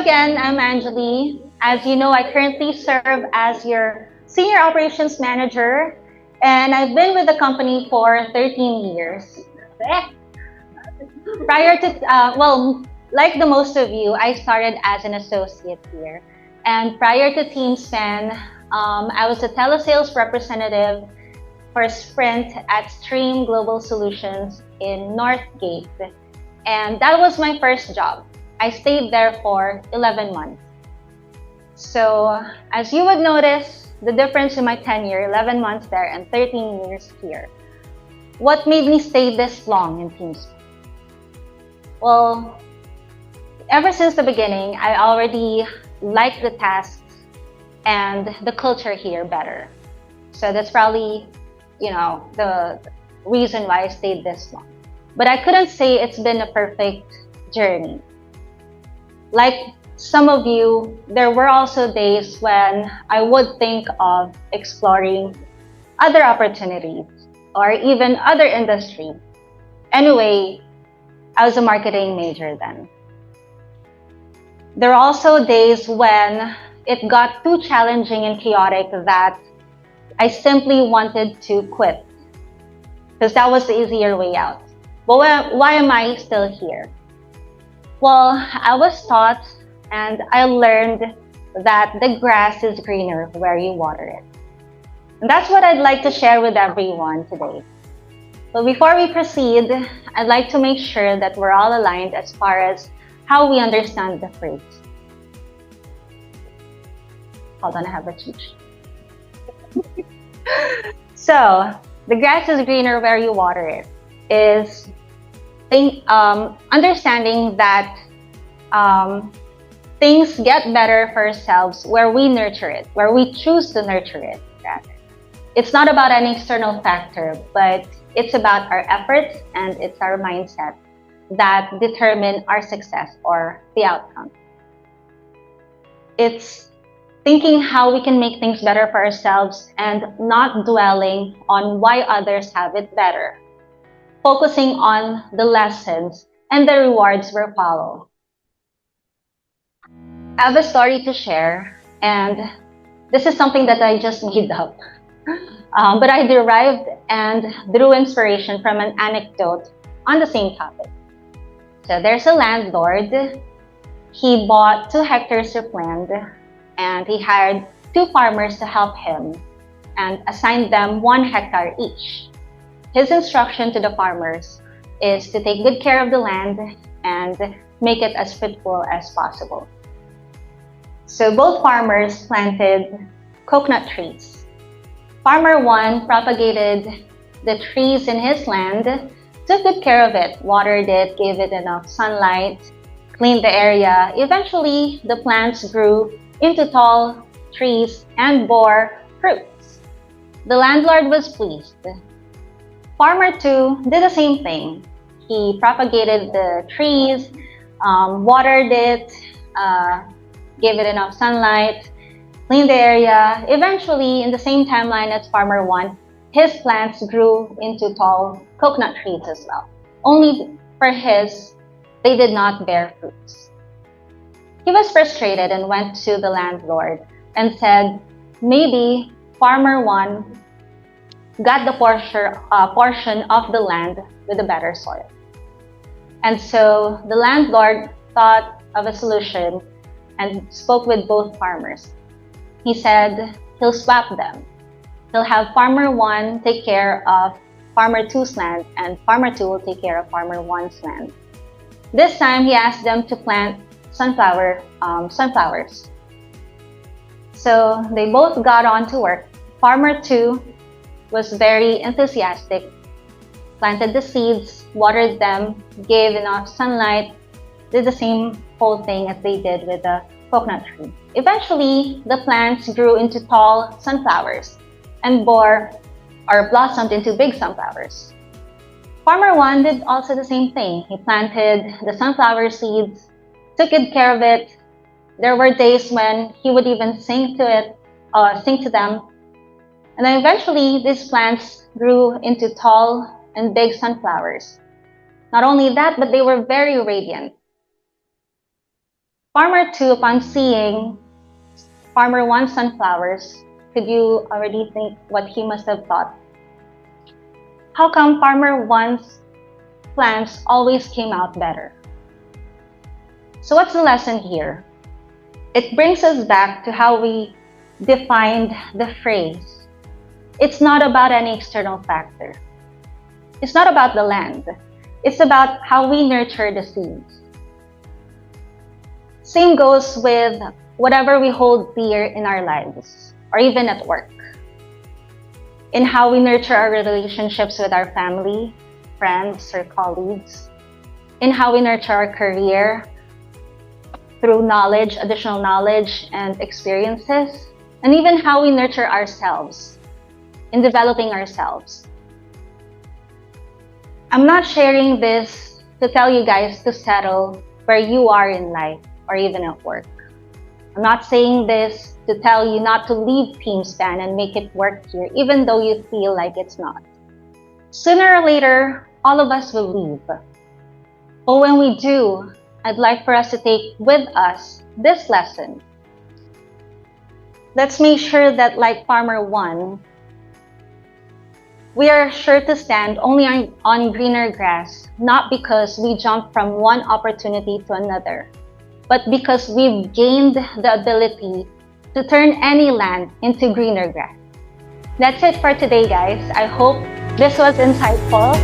again, I'm Anjali. As you know, I currently serve as your Senior Operations Manager, and I've been with the company for 13 years. Prior to, like the most of you, I started as an associate here. And prior to TeamSpan, I was a telesales representative for Sprint at Stream Global Solutions in Northgate. And that was my first job. I stayed there for 11 months. So as you would notice, the difference in my tenure, 11 months there and 13 years here. What made me stay this long in TeamSpan? Well, ever since the beginning, I already liked the tasks and the culture here better. So that's probably, the reason why I stayed this long. But I couldn't say it's been a perfect journey. Like some of you, there were also days when I would think of exploring other opportunities or even other industries. Anyway, I was a marketing major then. There are also days when it got too challenging and chaotic that I simply wanted to quit because that was the easier way out. But why am I still here? Well, I was taught and I learned that the grass is greener where you water it. And that's what I'd like to share with everyone today. But before we proceed, I'd like to make sure that we're all aligned as far as how we understand the phrase. Hold on, I have a cheat sheet. So, the grass is greener where you water it is understanding that things get better for ourselves where we nurture it, where we choose to nurture it, rather. It's not about an external factor, but it's about our efforts and it's our mindset that determine our success or the outcome. It's thinking how we can make things better for ourselves and not dwelling on why others have it better. Focusing on the lessons and the rewards we follow. I have a story to share, and this is something that I just made up. But I derived and drew inspiration from an anecdote on the same topic. So there's a landlord. He bought 2 hectares of land and he hired 2 farmers to help him and assigned them 1 hectare each. His instruction to the farmers is to take good care of the land and make it as fruitful as possible. So both farmers planted coconut trees. Farmer 1 propagated the trees in his land, took good care of it, watered it, gave it enough sunlight, cleaned the area. Eventually, the plants grew into tall trees and bore fruits. The landlord was pleased. Farmer 2 did the same thing. He propagated the trees, watered it, gave it enough sunlight, cleaned the area. Eventually, in the same timeline as Farmer 1, his plants grew into tall coconut trees as well. Only for his, they did not bear fruits. He was frustrated and went to the landlord and said, maybe Farmer 1 got the portion of the land with a better soil. And so the landlord thought of a solution and spoke with both farmers. He said he'll swap them. He'll have Farmer 1 take care of Farmer 2's land and Farmer 2 will take care of Farmer 1's land. This time he asked them to plant sunflowers. So they both got on to work. Farmer 2 was very enthusiastic, planted the seeds, watered them, gave enough sunlight, did the same whole thing as they did with the coconut tree. Eventually, the plants grew into tall sunflowers and bore or blossomed into big sunflowers. Farmer 1 did also the same thing. He planted the sunflower seeds, took good care of it. There were days when he would even sing to them. And then eventually, these plants grew into tall and big sunflowers. Not only that, but they were very radiant. Farmer 2, upon seeing Farmer 1's sunflowers, could you already think what he must have thought? How come Farmer 1's plants always came out better? So what's the lesson here? It brings us back to how we defined the phrase. It's not about any external factor. It's not about the land. It's about how we nurture the seeds. Same goes with whatever we hold dear in our lives, or even at work. In how we nurture our relationships with our family, friends, or colleagues. In how we nurture our career through knowledge, additional knowledge, and experiences. And even how we nurture ourselves in developing ourselves. I'm not sharing this to tell you guys to settle where you are in life or even at work. I'm not saying this to tell you not to leave TeamSpan and make it work here, even though you feel like it's not. Sooner or later, all of us will leave. But when we do, I'd like for us to take with us this lesson. Let's make sure that, like Farmer 1, we are sure to stand only on greener grass, not because we jumped from one opportunity to another, but because we've gained the ability to turn any land into greener grass. That's it for today, guys. I hope this was insightful.